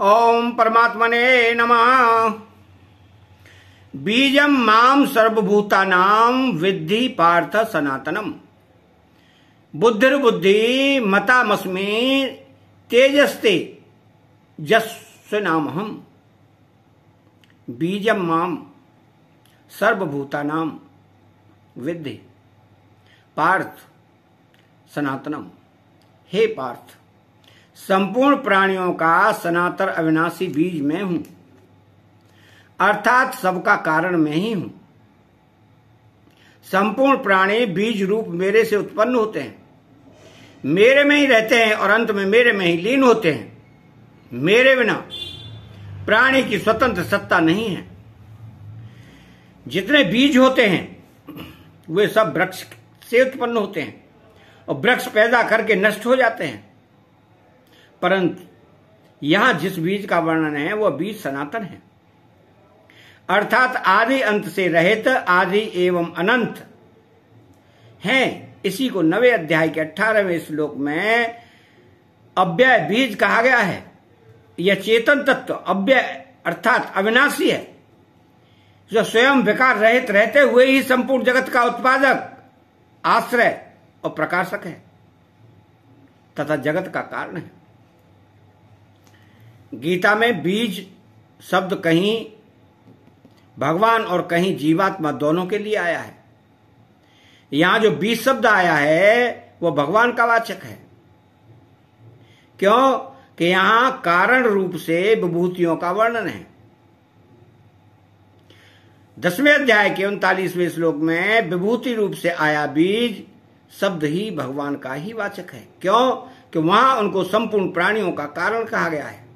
ओम परमात्मने नमः। बीजम माम सर्वभूतानां विद्धि पार्थ सनातनम। बुद्धिर्बुद्धि मतामस्मि तेजस्ते जस्वनामहम्। बीजम माम सर्वभूतानां विद्धि पार्थ सनातनम। हे पार्थ, संपूर्ण प्राणियों का सनातन अविनाशी बीज मैं हूं, अर्थात सबका कारण मैं ही हूं। संपूर्ण प्राणी बीज रूप मेरे से उत्पन्न होते हैं, मेरे में ही रहते हैं और अंत में मेरे में ही लीन होते हैं। मेरे बिना प्राणी की स्वतंत्र सत्ता नहीं है। जितने बीज होते हैं वे सब वृक्ष से उत्पन्न होते हैं और वृक्ष पैदा करके नष्ट हो जाते हैं, परंतु यहां जिस बीज का वर्णन है वह बीज सनातन है, अर्थात आदि अंत से रहित, आदि एवं अनंत है। इसी को 9वें अध्याय के 18वें श्लोक में अव्यय बीज कहा गया है। यह चेतन तत्व अव्यय अर्थात अविनाशी है, जो स्वयं विकार रहित रहते हुए ही संपूर्ण जगत का उत्पादक, आश्रय और प्रकाशक है तथा जगत का कारण है। गीता में बीज शब्द कहीं भगवान और कहीं जीवात्मा दोनों के लिए आया है। यहां जो बीज शब्द आया है वह भगवान का वाचक है, क्यों कि यहां कारण रूप से विभूतियों का वर्णन है। 10वें अध्याय के 39वें श्लोक में विभूति रूप से आया बीज शब्द ही भगवान का ही वाचक है, क्यों कि वहां उनको संपूर्ण प्राणियों का कारण कहा गया है।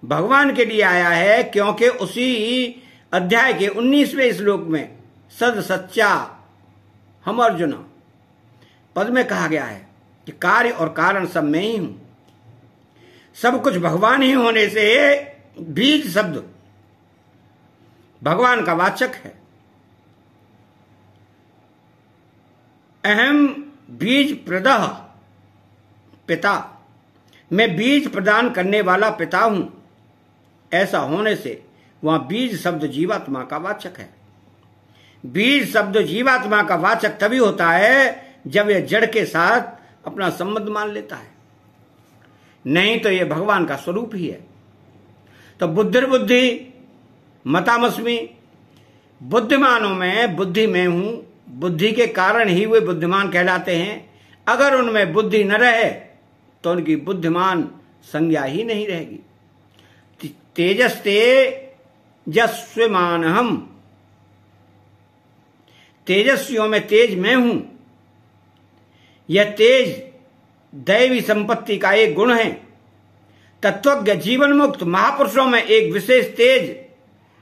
भगवान के लिए आया है क्योंकि उसी अध्याय के 19वें श्लोक में सद सच्चा हम अर्जुन पद में कहा गया है कि कार्य और कारण सब मैं ही हूं। सब कुछ भगवान ही होने से बीज शब्द भगवान का वाचक है। अहम बीज प्रदः पिता, मैं बीज प्रदान करने वाला पिता हूं। ऐसा होने से वहां बीज शब्द जीवात्मा का वाचक है। बीज शब्द जीवात्मा का वाचक तभी होता है जब यह जड़ के साथ अपना संबंध मान लेता है, नहीं तो यह भगवान का स्वरूप ही है। तो बुद्धिर्बुद्धि मतामस्मि, बुद्धिमानों में बुद्धि मैं हूं, बुद्धि के कारण ही वे बुद्धिमान कहलाते हैं। अगर उनमें बुद्धि न रहे तो उनकी बुद्धिमान संज्ञा ही नहीं रहेगी। तेजस्ते जस्वमानहम्, तेजस्वियों में तेज मैं हूं। यह तेज दैवी संपत्ति का एक गुण है। तत्वज्ञ जीवन मुक्त महापुरुषों में एक विशेष तेज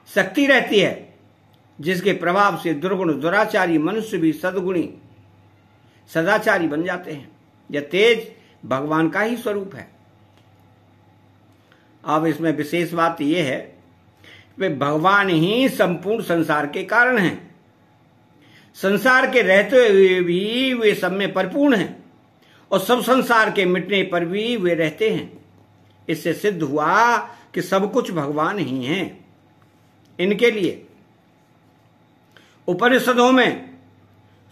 शक्ति रहती है, जिसके प्रभाव से दुर्गुण दुराचारी मनुष्य भी सद्गुणी सदाचारी बन जाते हैं। यह तेज भगवान का ही स्वरूप है। अब इसमें विशेष बात यह है कि भगवान ही संपूर्ण संसार के कारण हैं। संसार के रहते हुए भी वे सब में परिपूर्ण हैं और सब संसार के मिटने पर भी वे रहते हैं। इससे सिद्ध हुआ कि सब कुछ भगवान ही हैं। इनके लिए उपनिषदों में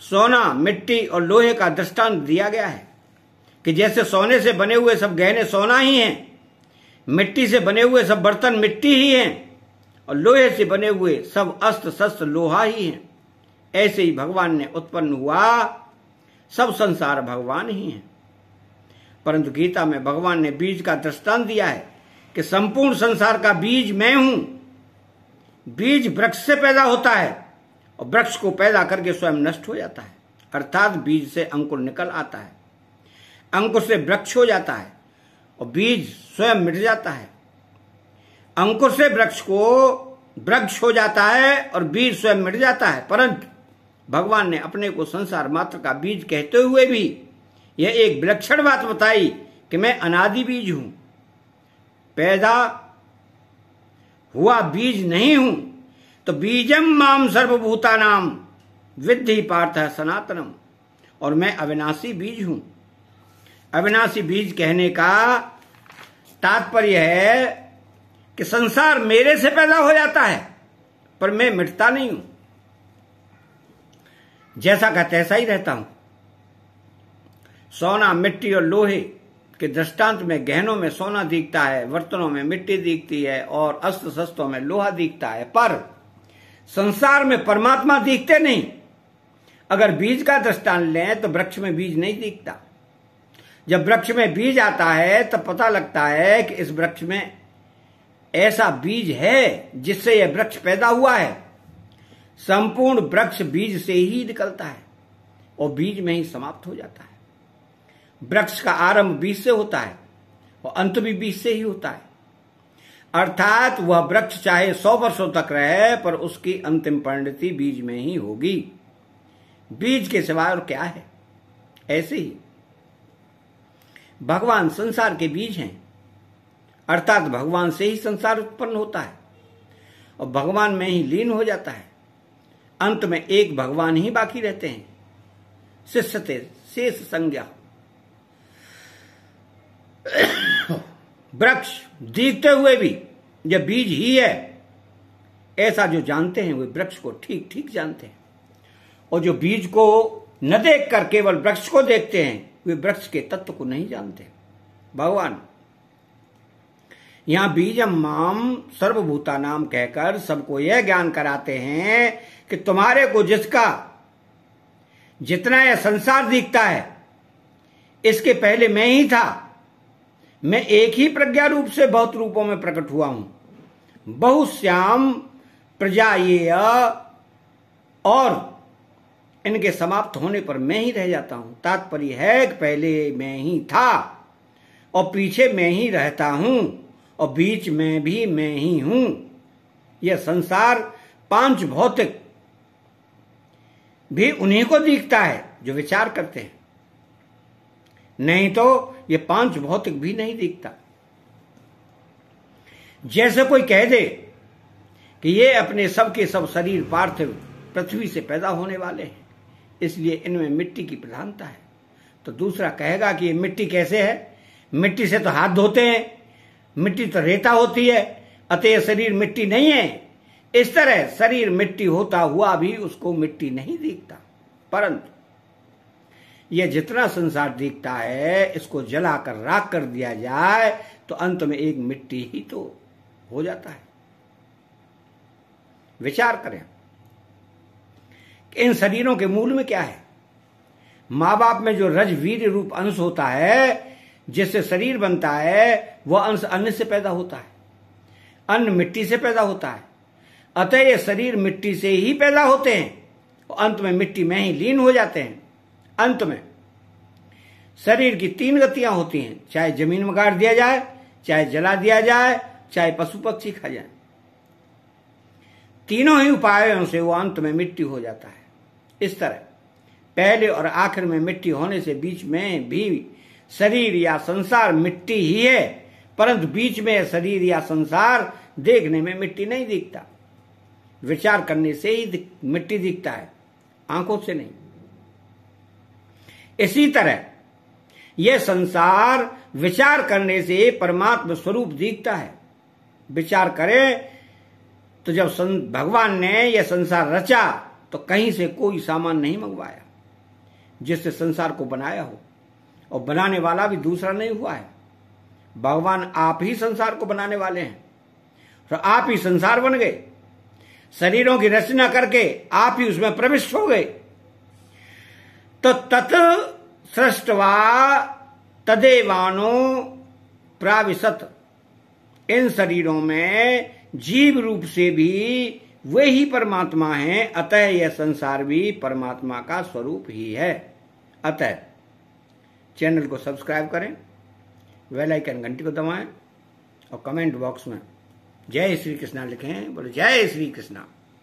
सोना, मिट्टी और लोहे का दृष्टांत दिया गया है कि जैसे सोने से बने हुए सब गहने सोना ही हैं, मिट्टी से बने हुए सब बर्तन मिट्टी ही हैं और लोहे से बने हुए सब अस्त्र शस्त्र लोहा ही हैं, ऐसे ही भगवान ने उत्पन्न हुआ सब संसार भगवान ही है। परंतु गीता में भगवान ने बीज का दृष्टांत दिया है कि संपूर्ण संसार का बीज मैं हूं। बीज वृक्ष से पैदा होता है और वृक्ष को पैदा करके स्वयं नष्ट हो जाता है, अर्थात बीज से अंकुर निकल आता है, अंकुर से वृक्ष हो जाता है और बीज स्वयं मिट जाता है। अंकुर से वृक्ष को वृक्ष हो जाता है और बीज स्वयं मिट जाता है। परंतु भगवान ने अपने को संसार मात्र का बीज कहते हुए भी यह एक विलक्षण बात बताई कि मैं अनादि बीज हूं, पैदा हुआ बीज नहीं हूं। तो बीजम माम सर्वभूतानाम विद्धि पार्थ सनातनम, और मैं अविनाशी बीज हूं। अविनाशी बीज कहने का तात्पर्य है कि संसार मेरे से पैदा हो जाता है पर मैं मिटता नहीं हूं, जैसा का तैसा ही रहता हूं। सोना, मिट्टी और लोहे के दृष्टांत में गहनों में सोना दिखता है, बर्तनों में मिट्टी दिखती है और अस्त्र शस्त्रों में लोहा दिखता है, पर संसार में परमात्मा दिखते नहीं। अगर बीज का दृष्टांत लें तो वृक्ष में बीज नहीं दिखता। जब वृक्ष में बीज आता है तब पता लगता है कि इस वृक्ष में ऐसा बीज है जिससे यह वृक्ष पैदा हुआ है। संपूर्ण वृक्ष बीज से ही निकलता है और बीज में ही समाप्त हो जाता है। वृक्ष का आरंभ बीज से होता है और अंत भी बीज से ही होता है। अर्थात वह वृक्ष चाहे 100 वर्षों तक रहे पर उसकी अंतिम परिणति बीज में ही होगी। बीज के सिवाय और क्या है। ऐसे ही भगवान संसार के बीज हैं, अर्थात भगवान से ही संसार उत्पन्न होता है और भगवान में ही लीन हो जाता है। अंत में एक भगवान ही बाकी रहते हैं। शिष्यते शेष संज्ञा। वृक्ष दिखते हुए भी यह बीज ही है, ऐसा जो जानते हैं वे वृक्ष को ठीक ठीक जानते हैं, और जो बीज को न देखकर केवल वृक्ष को देखते हैं वे वृक्ष के तत्व को नहीं जानते। भगवान यहां बीजम माम सर्वभूता नाम कहकर सबको यह ज्ञान कराते हैं कि तुम्हारे को जिसका जितना यह संसार दिखता है इसके पहले मैं ही था। मैं एक ही प्रज्ञा रूप से बहुत रूपों में प्रकट हुआ हूं। बहुश्याम प्रजायेय, और इनके समाप्त होने पर मैं ही रह जाता हूं। तात्पर्य है कि पहले मैं ही था और पीछे मैं ही रहता हूं और बीच में भी मैं ही हूं। यह संसार पांच भौतिक भी उन्हीं को दिखता है जो विचार करते हैं, नहीं तो ये पांच भौतिक भी नहीं दिखता। जैसे कोई कह दे कि ये अपने सब के सब शरीर पार्थिव पृथ्वी से पैदा होने वाले हैं, इसलिए इनमें मिट्टी की प्रधानता है, तो दूसरा कहेगा कि ये मिट्टी कैसे है, मिट्टी से तो हाथ धोते हैं, मिट्टी तो रेता होती है, अतः शरीर मिट्टी नहीं है। इस तरह शरीर मिट्टी होता हुआ भी उसको मिट्टी नहीं दिखता, परंतु यह जितना संसार दिखता है इसको जलाकर राख कर दिया जाए तो अंत में एक मिट्टी ही तो हो जाता है। विचार करें कि इन शरीरों के मूल में क्या है। मां बाप में जो रजवीर रूप अंश होता है जिससे शरीर बनता है वह अंश अन्न से पैदा होता है, अन्न मिट्टी से पैदा होता है, अतः ये शरीर मिट्टी से ही पैदा होते हैं और अंत में मिट्टी में ही लीन हो जाते हैं। अंत में शरीर की तीन गतियां होती हैं, चाहे जमीन में गाड़ दिया जाए, चाहे जला दिया जाए, चाहे पशु पक्षी खा जाए। तीनों ही उपायों से वो अंत में मिट्टी हो जाता है। इस तरह पहले और आखिर में मिट्टी होने से बीच में भी शरीर या संसार मिट्टी ही है, परंतु बीच में शरीर या संसार देखने में मिट्टी नहीं दिखता। विचार करने से ही मिट्टी दिखता है, आंखों से नहीं। इसी तरह यह संसार विचार करने से परमात्मा स्वरूप दिखता है। विचार करें तो जब भगवान ने यह संसार रचा तो कहीं से कोई सामान नहीं मंगवाया जिससे संसार को बनाया हो, और बनाने वाला भी दूसरा नहीं हुआ है। भगवान आप ही संसार को बनाने वाले हैं, तो आप ही संसार बन गए। शरीरों की रचना करके आप ही उसमें प्रविष्ट हो गए। तो तत् सृष्टवा तदेवानो प्राविशत, इन शरीरों में जीव रूप से भी वे ही परमात्मा हैं, अतः यह संसार भी परमात्मा का स्वरूप ही है। अतः चैनल को सब्सक्राइब करें, बेल आइकन घंटी को दबाएं और कमेंट बॉक्स में जय श्री कृष्णा लिखें। बोले जय श्री कृष्णा।